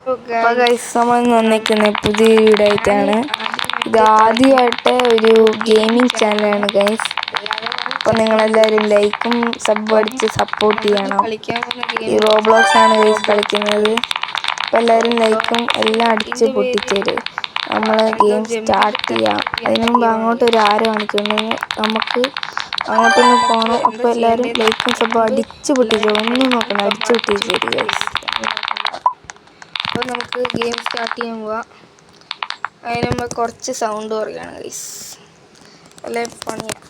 അപ്പോൾ ഗൈസ് നമ്മൾ വന്നിരിക്കുന്ന പുതിയ വീഡിയോ ആയിട്ടാണ്. ഇത് ആദ്യമായിട്ട് ഒരു ഗെയിമിംഗ് ചാനലാണ് ഗൈസ്. അപ്പോൾ നിങ്ങളെല്ലാവരും ലൈക്കും സബ് അടിച്ച് സപ്പോർട്ട് ചെയ്യണം. ഈ റോബ്ലോക്സ് ആണ് ഗൈസ് കളിക്കുന്നത്. അപ്പോൾ എല്ലാവരും ലൈക്കും എല്ലാം അടിച്ച് പൊട്ടിച്ചേര്. നമ്മൾ ഗെയിം സ്റ്റാർട്ട് ചെയ്യാം. അതിന് മുമ്പ് അങ്ങോട്ടൊരു ആരോ കാണിക്കുന്നത്, നമുക്ക് അങ്ങോട്ടൊന്ന് പോകണം. അപ്പോൾ എല്ലാവരും ലൈക്കും സബും അടിച്ച് പൊട്ടിച്ചേരും. ഒന്നും നോക്കണം, അടിച്ച് പൊട്ടിച്ചേര് ഗൈസ്. അപ്പോൾ നമുക്ക് ഗെയിം സ്റ്റാർട്ട് ചെയ്യാൻ പോവാം. അതിന് മുമ്പ് കുറച്ച് സൗണ്ട് കുറയാണ് ഗൈസ്, അല്ലേ പണിയാണ്.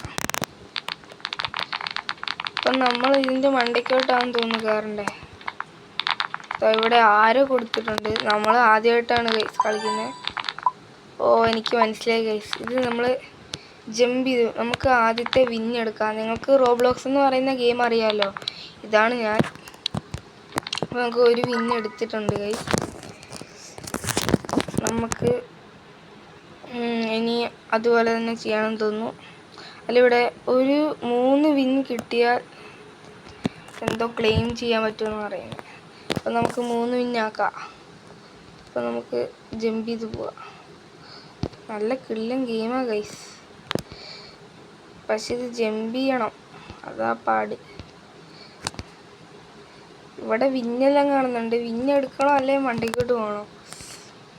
അപ്പം നമ്മൾ ഇതിൻ്റെ മണ്ടയ്ക്കോട്ടാണെന്ന് തോന്നുന്നു കയറണ്ടേ. ഇവിടെ ആരോ കൊടുത്തിട്ടുണ്ട്. നമ്മൾ ആദ്യമായിട്ടാണ് ഗൈസ് കളിക്കുന്നത്. ഓ എനിക്ക് മനസ്സിലായി ഗൈസ്, ഇത് നമ്മൾ ജമ്പ് ചെയ്തു നമുക്ക് ആദ്യത്തെ വിന്നെടുക്കാം. നിങ്ങൾക്ക് റോബ്ലോക്സ് എന്ന് പറയുന്ന ഗെയിം അറിയാമല്ലോ, ഇതാണ് ഞാൻ. അപ്പോൾ നമുക്ക് ഒരു വിന്നെടുത്തിട്ടുണ്ട് ഗൈസ്. നമുക്ക് ഇനി അതുപോലെ തന്നെ ചെയ്യണമെന്ന് തോന്നുന്നു. അതിലിവിടെ ഒരു 3 വിൻ കിട്ടിയാൽ എന്തോ ക്ലെയിം ചെയ്യാൻ പറ്റുമെന്ന് പറയുന്നത്. അപ്പോൾ നമുക്ക് 3 വിന്നാക്കാം. അപ്പോൾ നമുക്ക് ജമ്പ് ചെയ്ത് പോവാം. നല്ല കിടിലൻ ഗെയിമാണ് ഗൈസ്, പക്ഷെ ഇത് ജമ്പ് ചെയ്യണം, അതാ പാട്. ഇവിടെ വിന്നെല്ലാം കാണുന്നുണ്ട്. വിന്നെടുക്കണോ അല്ലെ മണ്ടയ്ക്കോട്ട് പോകണോ?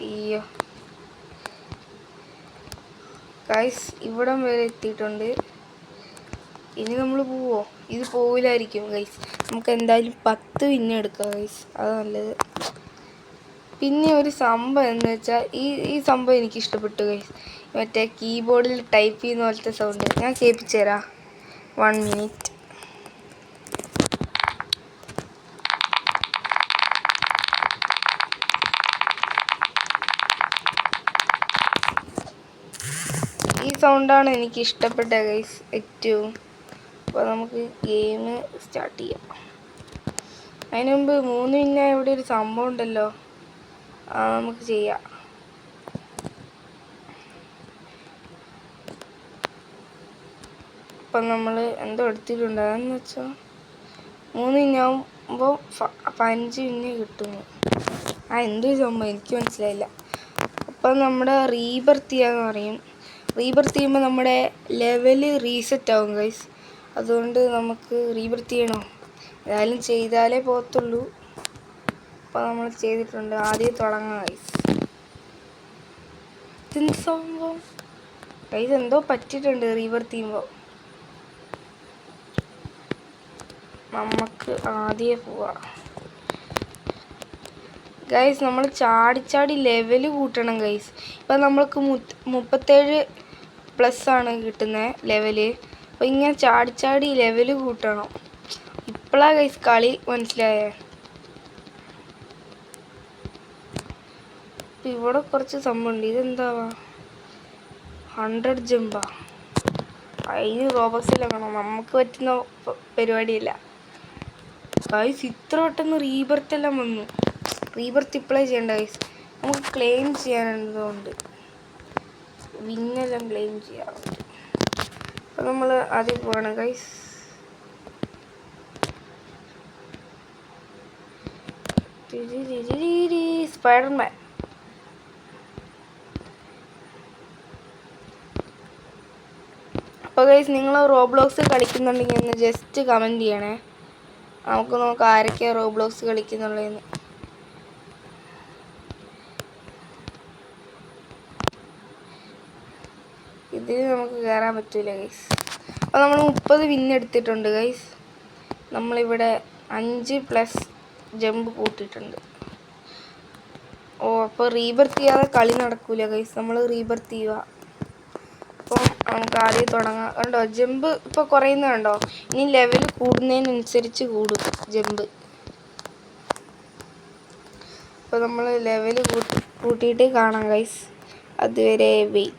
അയ്യോ ഗൈസ്, ഇവിടം വരെ എത്തിയിട്ടുണ്ട്. ഇനി നമ്മൾ പോവോ? ഇത് പോവില്ലായിരിക്കും ഗൈസ്. നമുക്ക് എന്തായാലും 10 വിന്നെടുക്കാം ഗൈസ്, അത് നല്ലത്. പിന്നെ ഒരു സംഭവം എന്ന് വെച്ചാൽ ഈ സംഭവം എനിക്ക് ഇഷ്ടപ്പെട്ടു ഗൈസ്. മറ്റേ കീബോർഡിൽ ടൈപ്പ് ചെയ്യുന്ന പോലത്തെ സൗണ്ട് ഞാൻ കേൾപ്പിച്ചു തരാം. 1 മിനിറ്റ്. ഈ സൗണ്ടാണ് എനിക്ക് ഇഷ്ടപ്പെട്ട ഗൈസ് ഏറ്റവും. അപ്പോൾ നമുക്ക് ഗെയിം സ്റ്റാർട്ട് ചെയ്യാം. അതിന് മുമ്പ് 3 പിന്നെ ഇവിടെ ഒരു സംഭവം ഉണ്ടല്ലോ, നമുക്ക് ചെയ്യാം. അപ്പം നമ്മൾ എന്തോ എടുത്തിട്ടുണ്ട്. അതെന്ന് വെച്ചാൽ 3 വിന്നാകുമ്പോൾ 5 വിന്നെ കിട്ടുന്നു. എന്തൊരു സംഭവം എനിക്ക് മനസ്സിലായില്ല. അപ്പം നമ്മുടെ റീബർത്ത് ചെയ്യാന്ന് പറയും. റീബർത്ത് ചെയ്യുമ്പോൾ നമ്മുടെ ലെവല് റീസെറ്റ് ആവും ഗൈസ്. അതുകൊണ്ട് നമുക്ക് റീബർത്ത് ചെയ്യണോ? ഏതായാലും ചെയ്താലേ പോകത്തുള്ളൂ. അപ്പോൾ നമ്മൾ ചെയ്തിട്ടുണ്ട്. ആദ്യം തുടങ്ങാം ഗൈസ്. ഇതെന്ത് സംഭവം ഗൈസ്? എന്തോ പറ്റിയിട്ടുണ്ട് റീബർത്ത് ചെയ്യുമ്പോൾ. നമുക്ക് ആദ്യം പോവാം ഗൈസ്. നമ്മൾ ചാടി ലെവല് കൂട്ടണം ഗൈസ്. ഇപ്പം നമ്മൾക്ക് 37+ ആണ് കിട്ടുന്നത് ലെവല്. അപ്പോൾ ഇങ്ങനെ ചാടി ലെവല് കൂട്ടണം. ഇപ്പോഴാണ് ഗൈസ് കളി മനസ്സിലായേ. ഇവിടെ കുറച്ച് സംഭവമുണ്ട്. ഇതെന്താവാ? 100 ജമ്പാ. അതിന് റോബോക്സിലാക്കണം. നമുക്ക് പറ്റുന്ന പരിപാടിയില്ല ഗൈസ്. ഇത്ര പെട്ടെന്ന് റീബർത്ത് എല്ലാം വന്നു. റീബർത്ത് ഇപ്പോഴേ ചെയ്യേണ്ട ഗൈസ്. നമുക്ക് ക്ലെയിം ചെയ്യാനുള്ളതുകൊണ്ട് വിന്നെല്ലാം ക്ലെയിം ചെയ്യാം. അപ്പോൾ നമ്മൾ ആദ്യം പോകണം ഗൈസ്. സ്പൈഡർമാൻ. അപ്പോൾ ഗൈസ്, നിങ്ങൾ റോബ്ലോക്സ് കളിക്കുന്നുണ്ടെങ്കിൽ ഒന്ന് ജസ്റ്റ് കമൻറ്റ് ചെയ്യണേ. നമുക്ക് നോക്കാം ആരൊക്കെയാണ് റോബ്ലോക്സ് കളിക്കുന്നുള്ളതെന്ന്. ഇതിൽ നമുക്ക് കയറാൻ പറ്റില്ല ഗൈസ്. അപ്പോൾ നമ്മൾ 30 വിന്നെടുത്തിട്ടുണ്ട് ഗൈസ്. നമ്മളിവിടെ 5+ ജമ്പ് കൂട്ടിയിട്ടുണ്ട്. അപ്പോൾ റീബർത്ത് ചെയ്യാതെ കളി നടക്കൂല ഗൈസ്. നമ്മൾ റീബർത്ത് ചെയ്യുക. അപ്പോൾ നമുക്ക് ആദ്യം തുടങ്ങാം. കണ്ടോ ജമ്പ് ഇപ്പോൾ കുറയുന്നത് കണ്ടോ? ഇനി ലെവൽ കൂടുന്നതിനനുസരിച്ച് കൂടും ജമ്പ്. അപ്പോൾ നമ്മൾ ലെവൽ കൂട്ടിയിട്ട് കാണാം ഗൈസ്. അതുവരെ വെയിറ്റ്.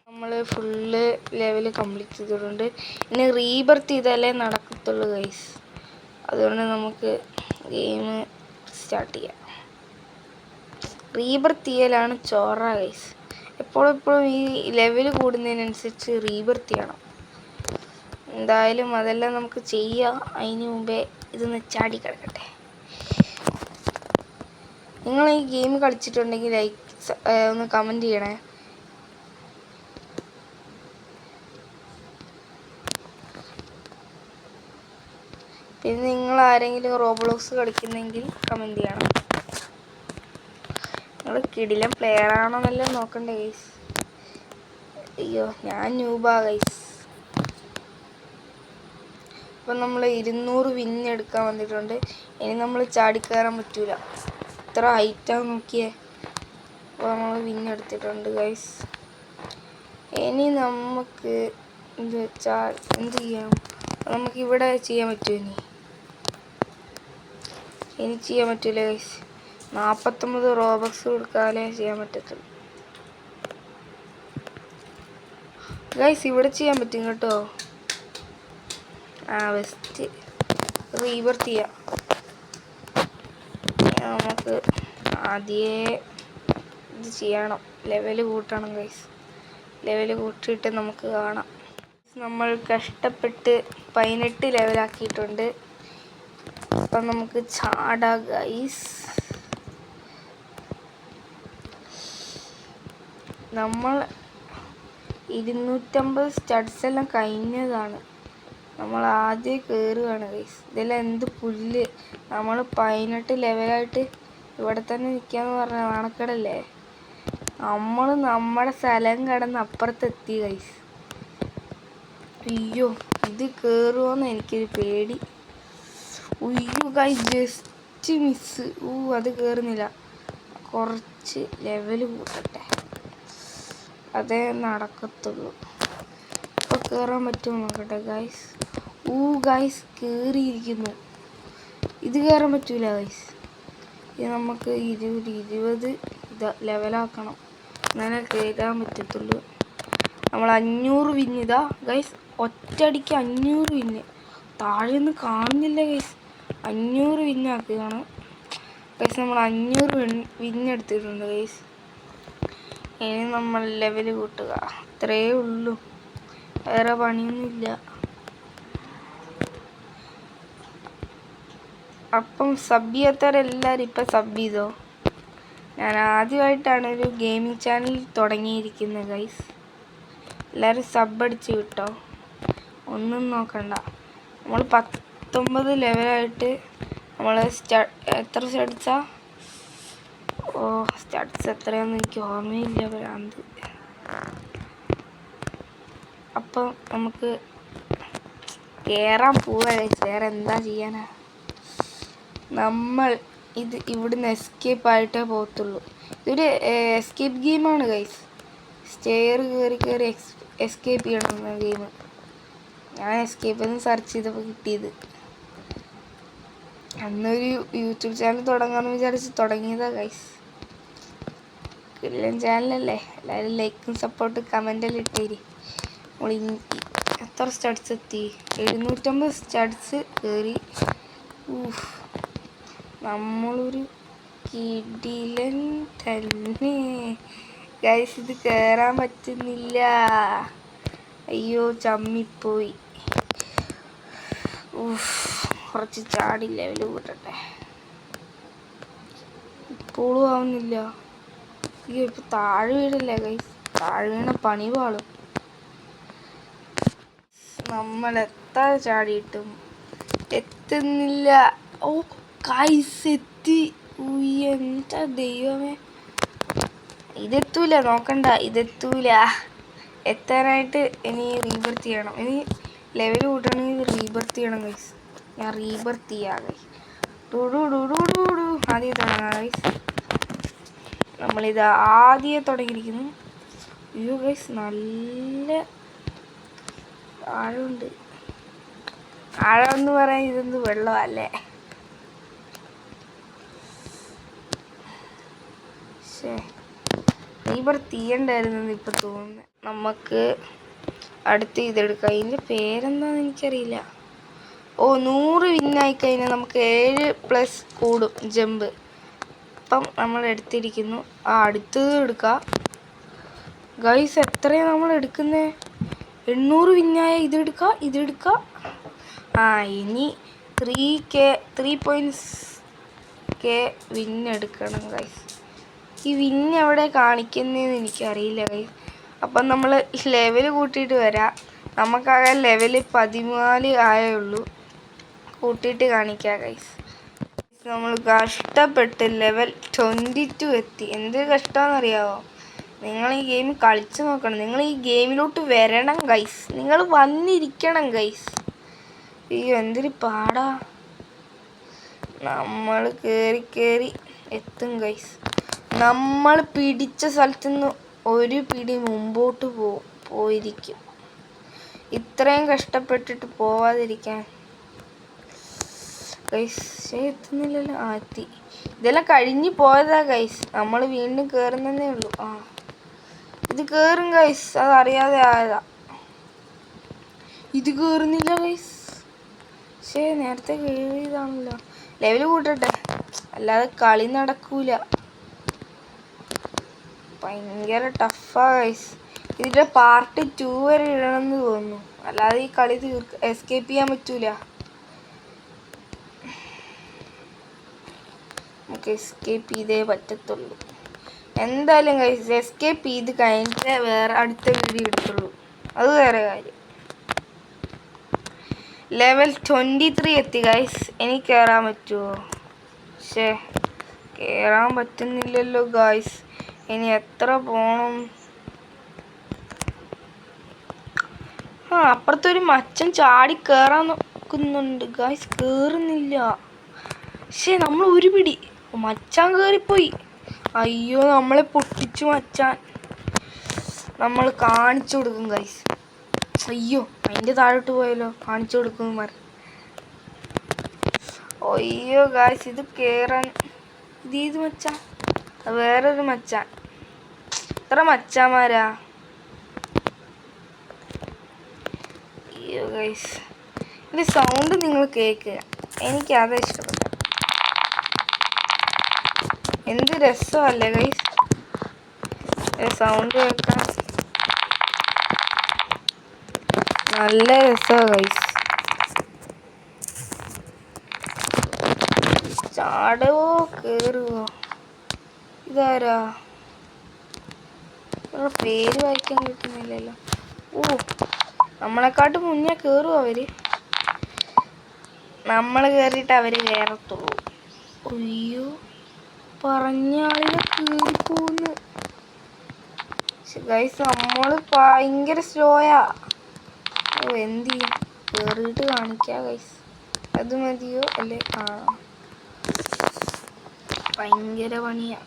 നമ്മൾ ഫുള്ള് ലെവൽ കംപ്ലീറ്റ് ചെയ്തിട്ടുണ്ട്. ഇനി റീബർത്ത് ചെയ്താലേ നടക്കത്തുള്ളൂ ഗൈസ്. അതുകൊണ്ട് നമുക്ക് ഗെയിം സ്റ്റാർട്ട് ചെയ്യാം. റീബർത്ത് ചെയ്യലാണ് ചോറ ഗൈസ്. എപ്പോഴും ഈ ലെവൽ കൂടുന്നതിനനുസരിച്ച് റീബർത്ത് ചെയ്യണം. എന്തായാലും അതെല്ലാം നമുക്ക് ചെയ്യാം. അതിന് മുമ്പേ ഇതൊന്ന് ചാടി കിടക്കട്ടെ. നിങ്ങൾ ഈ ഗെയിം കളിച്ചിട്ടുണ്ടെങ്കിൽ ഒന്ന് കമൻറ്റ് ചെയ്യണേ. പിന്നെ നിങ്ങൾ ആരെങ്കിലും റോബ്ലോക്സ് കളിക്കുന്നെങ്കിൽ കമൻറ്റ് ചെയ്യണം. നിങ്ങൾ കിടിലൻ പ്ലെയർ ആണോന്നെല്ലാം നോക്കണ്ടേ ഗൈസ്. അയ്യോ ഞാൻ ന്യൂബാ ഗൈസ്. അപ്പം നമ്മൾ 200 വിൻ എടുക്കാൻ വന്നിട്ടുണ്ട്. ഇനി നമ്മൾ ചാടിക്കയറാൻ പറ്റൂല, ഇത്ര ഹൈറ്റാന്ന് നോക്കിയേ. അപ്പോൾ നമ്മൾ വിൻ എടുത്തിട്ടുണ്ട് ഗൈസ്. ഇനി നമുക്ക് എന്ത് വെച്ചാൽ എന്ത് ചെയ്യാം, നമുക്ക് ഇവിടെ ചെയ്യാൻ പറ്റുമോ? ഇനി ചെയ്യാൻ പറ്റില്ല ഗൈസ്. 49 റോബക്സ് കൊടുക്കാതെ ചെയ്യാൻ പറ്റത്തുള്ളൂ ഗൈസ്. ഇവിടെ ചെയ്യാൻ പറ്റും കേട്ടോ. ബെസ്റ്റ് റീബർത്ത് ചെയ്യാം. നമുക്ക് ആദ്യമേ ഇത് ചെയ്യണം, ലെവൽ കൂട്ടണം ഗൈസ്. ലെവൽ കൂട്ടിയിട്ട് നമുക്ക് കാണാം. നമ്മൾ കഷ്ടപ്പെട്ട് 18 ലെവലാക്കിയിട്ടുണ്ട്. അപ്പം നമുക്ക് ചാടാ ഗൈസ്. നമ്മൾ 250 സ്റ്റഡ്സ് എല്ലാം കഴിഞ്ഞതാണ്. നമ്മൾ ആദ്യം കയറുകയാണ് ഗൈസ്. ഇതെല്ലാം എന്ത് പുല്ല്. നമ്മൾ 18 ലെവലായിട്ട് ഇവിടെ തന്നെ നിൽക്കാന്ന് പറഞ്ഞ നാണക്കേടല്ലേ. നമ്മൾ നമ്മുടെ സ്ഥലം കടന്ന് അപ്പുറത്തെത്തി ഗൈസ്. അയ്യോ ഇത് കയറുമോന്ന് എനിക്കൊരു പേടി. ഉയ്യോ ഗൈസ് ജസ്റ്റ് മിസ്. അത് കയറുന്നില്ല. കുറച്ച് ലെവൽ കൂട്ടട്ടെ, അതേ നടക്കത്തുള്ളൂ. ഇപ്പോൾ കയറാൻ പറ്റുമോ നോക്കട്ടെ ഗൈസ്. ഗൈസ് കയറിയിരിക്കുന്നു. ഇത് കയറാൻ പറ്റൂല ഗൈസ്. ഇത് നമുക്ക് 20 ലെവലാക്കണം, എന്നാലേ കയറാൻ പറ്റത്തുള്ളൂ. നമ്മൾ 500 വിന്നിതാ ഗൈസ്. ഒറ്റയടിക്ക് 500 വിന്ന്. താഴെയൊന്നും കാണുന്നില്ല ഗൈസ്. 500 വിന്നാക്കുകയാണ് ഗൈസ്. നമ്മൾ 500 വിന്നെടുത്തിട്ടുണ്ട് ഗൈസ്. ഇനി നമ്മൾ ലെവൽ കൂട്ടുക, അത്രയേ ഉള്ളൂ, വേറെ പണിയൊന്നുമില്ല. അപ്പം സബ് ചെയ്യാത്തവരെല്ലാവരും ഇപ്പം സബ് ചെയ്തോ. ഞാൻ ആദ്യമായിട്ടാണ് ഒരു ഗെയിമിംഗ് ചാനൽ തുടങ്ങിയിരിക്കുന്നത് ഗൈസ്. എല്ലാവരും സബ് അടിച്ച് കിട്ടോ, ഒന്നും നോക്കണ്ട. നമ്മൾ 19 ലെവലായിട്ട് നമ്മൾ എത്ര സ്റ്റഡ്സാ? സ്റ്റഡ്സ് എത്രയാണെന്ന് എനിക്ക് ഓർമ്മയില്ല, ഭ്രാന്ത്. അപ്പം നമുക്ക് കയറാൻ പോവാ ഗൈസ്. വേറെ എന്താ ചെയ്യാനാ. നമ്മൾ ഇവിടുന്ന് എസ്കേപ്പ് ആയിട്ടേ പോകത്തുള്ളൂ. ഇതൊരു എസ്കേപ്പ് ഗെയിമാണ് ഗൈസ്. സ്റ്റെയർ കയറി എസ്കേപ്പ് ചെയ്യണമെന്ന ഗെയിം. ഞാൻ എസ്കേപ്പ് എന്ന് സെർച്ച് ചെയ്തപ്പോൾ കിട്ടിയത്. അന്നൊരു യൂട്യൂബ് ചാനൽ തുടങ്ങാമെന്ന് വിചാരിച്ച് തുടങ്ങിയതാ ഗൈസ്. കിടിലൻ ചാനലല്ലേ, എല്ലാവരും ലൈക്കും സപ്പോർട്ടും കമൻറ്റെല്ലാം ഇട്ടേരി. നമ്മൾ എത്ര സ്റ്റഡ്സ് എത്തി? 750 സ്റ്റഡ്സ് കയറി. നമ്മളൊരു കിടിലൻ തന്നെ ഗൈസ്. ഇത് കയറാൻ പറ്റുന്നില്ല. അയ്യോ ചമ്മിപ്പോയി. കുറച്ച് ചാടി ലെവൽ കൂട്ടട്ടെ. ഇപ്പോഴും ആവുന്നില്ല. അയ്യോ ഇപ്പം താഴെ വീഴല്ലേ ഗൈസ്. താഴെ വീണ പണി പാളും. നമ്മൾ എത്ര ചാടിയിട്ടും എത്തുന്നില്ല. ഗൈസ് എത്തി. എന്താ ദൈവമേ, ഇതെത്തൂല, നോക്കണ്ട, ഇതെത്തൂല. എത്താനായിട്ട് ഇനി റീബർത്ത് ചെയ്യണം. ഇനി ലെവൽ കൂട്ടണമെങ്കിൽ റീബർത്ത് ചെയ്യണം ഗൈസ്. ഞാൻ റീബർത്ത് ചെയ്യാം ഗൈസ്. ആദ്യം തുടങ്ങാം ഗൈസ്. നമ്മളിത് ആദ്യം തുടങ്ങിയിരിക്കുന്നു. അയ്യോ ഗൈസ് നല്ല ആഴമുണ്ട്. ആഴമെന്ന് പറയാൻ ഇതൊന്ന് വെള്ളമല്ലേ. റീബർത്ത് ചെയ്യണ്ടായിരുന്നെന്ന് ഇപ്പം തോന്നുന്നു. നമുക്ക് അടുത്ത് ഇതെടുക്കാം. ഇതിൻ്റെ പേരെന്താണെന്ന് എനിക്കറിയില്ല. 100 വിന്നായി കഴിഞ്ഞാൽ നമുക്ക് 7+ കൂടും ജമ്പ്. അപ്പം നമ്മൾ എടുത്തിരിക്കുന്നു. അടുത്തത് എടുക്കാം ഗൈസ്. എത്രയാണ് നമ്മൾ എടുക്കുന്നത്? 800 വിന്നായ ഇതെടുക്കാം. ഇനി 3 പോയിൻറ്റ്സ് വിന്നെടുക്കണം ഗൈസ്. ഈ വിന്ന് എവിടെ കാണിക്കുന്നതെന്ന് എനിക്കറിയില്ല ഗൈസ്. അപ്പം നമ്മൾ ലെവൽ കൂട്ടിയിട്ട് വരാം. നമുക്കാകെ ലെവൽ 14 ആയുള്ളൂ. കൂട്ടിയിട്ട് കാണിക്കാം ഗൈസ്. നമ്മൾ കഷ്ടപ്പെട്ട് ലെവൽ 22 എത്തി. എന്ത് കഷ്ടമാണെന്നറിയാമോ? നിങ്ങൾ ഈ ഗെയിം കളിച്ച് നോക്കണം. നിങ്ങൾ ഈ ഗെയിമിലോട്ട് വരണം ഗൈസ്. നിങ്ങൾ വന്നിരിക്കണം ഗൈസ്. അയ്യോ എന്തൊരു പാടാ. നമ്മൾ കയറി എത്തും ഗൈസ്. നമ്മൾ പിടിച്ച സ്ഥലത്തുനിന്ന് ഒരു പിടി മുമ്പോട്ട് പോയിരിക്കും. ഇത്രയും കഷ്ടപ്പെട്ടിട്ട് പോവാതിരിക്കാൻ ഗൈസ്. എത്തുന്നില്ലല്ലോ. എത്തി. ഇതെല്ലാം കഴിഞ്ഞ് പോയതാ ഗൈസ്. നമ്മൾ വീണ്ടും കയറുന്നതേ ഉള്ളൂ. ഇത് കയറും ഗൈസ്. അതറിയാതെ ആയതാ. ഇത് കയറുന്നില്ല ഗൈസ്. നേരത്തെ കയറിയതാണല്ലോ. ലെവൽ കൂട്ടട്ടെ, അല്ലാതെ കളി നടക്കൂല. ഭയങ്കര ടഫാ ഗൈസ്. ഇതിൻ്റെ പാർട്ട് 2 വരെ ഇടണമെന്ന് തോന്നുന്നു. അല്ലാതെ ഈ കളി എസ്കേപ്പ് ചെയ്യാൻ പറ്റൂല. നമുക്ക് എസ്കേപ്പ് ചെയ്തേ പറ്റത്തുള്ളൂ. എന്തായാലും ഗൈസ് എസ്കേപ്പ് ചെയ്ത് കഴിഞ്ഞിട്ട് വേറെ അടുത്ത വീഡിയോ എടുത്തുള്ളൂ. അത് വേറെ കാര്യം. ലെവൽ 23 എത്തി ഗൈസ്. എനിക്ക് കയറാൻ പറ്റുമോ? കയറാൻ പറ്റുന്നില്ലല്ലോ ഗൈസ്. ഇനി എത്ര പോണം? അപ്പുറത്തൊരു മച്ചൻ ചാടി കയറാൻ നോക്കുന്നുണ്ട് ഗൈസ്. കയറുന്നില്ല. നമ്മൾ ഒരു പിടി. മച്ചാൻ കയറിപ്പോയി. അയ്യോ നമ്മളെ പൊട്ടിച്ചു മച്ചാൻ. നമ്മൾ കാണിച്ചു കൊടുക്കും ഗൈസ്. അയ്യോ അതിൻ്റെ താഴോട്ട് പോയല്ലോ. കാണിച്ചു കൊടുക്കും. അയ്യോ ഗൈസ് ഇത് കയറാൻ. ഇത് മച്ചാൻ. വേറൊരു മച്ചാൻ. എത്ര മച്ചാന്മാരാ. അയ്യോ ഗൈസ് ഇതിൻ്റെ സൗണ്ട് നിങ്ങൾ കേൾക്കുക. എനിക്കതാ ഇഷ്ടപ്പെട്ടു. എന്ത് രസമല്ലേ ഗൈസ് സൗണ്ട് കേൾക്കാൻ. നല്ല രസമാണ് ഗൈസ്. ചാടുവോ കയറുവോ? ഇതാരാ? നിങ്ങളുടെ പേര് വായിക്കാൻ കിട്ടുന്നില്ലല്ലോ. നമ്മളെക്കാട്ട് മുന്നേ കയറുമോ അവര്? നമ്മൾ കയറിയിട്ട് അവര് കയറത്തുള്ളൂ. അയ്യോ പറഞ്ഞ ആളിനെ കയറിപ്പോന്ന് ഗൈസ്. നമ്മൾ ഭയങ്കര സ്ലോയാ. എന്ത് ചെയ്യും? കയറിയിട്ട് കാണിക്കാം ഗൈസ്. അത് മതിയോ അല്ലേ? ഭയങ്കര പണിയാ.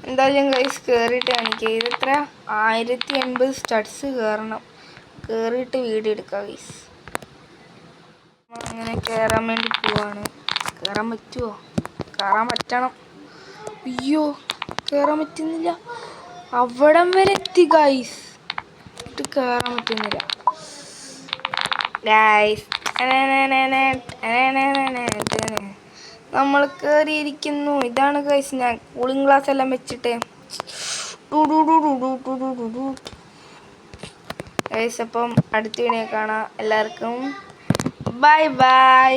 എന്തായാലും ഗൈസ് കയറിയിട്ട് കാണിക്കുക. ഇതെത്ര? 1080 സ്റ്റഡ്സ് കയറണം. കയറിയിട്ട് വീഡിയോ എടുക്കാം ഗൈസ്. അങ്ങനെ കയറാൻ വേണ്ടി പോവാണ്. കയറാൻ പറ്റുമോ? കയറാൻ പറ്റണം. അയ്യോ കയറാൻ പറ്റുന്നില്ല. അവിടം വരെ എത്തി ഗൈസ്. ഇത് കയറാൻ പറ്റുന്നില്ല ഗൈസ്. നമ്മൾ കയറിയിരിക്കുന്നു. ഇതാണ് ഗൈസ് ഞാൻ കൂളിംഗ് ഗ്ലാസ് എല്ലാം വെച്ചിട്ട് ഗൈസ്. അപ്പം അടുത്ത വീഡിയോ കാണാം. എല്ലാവർക്കും ബൈ ബൈ.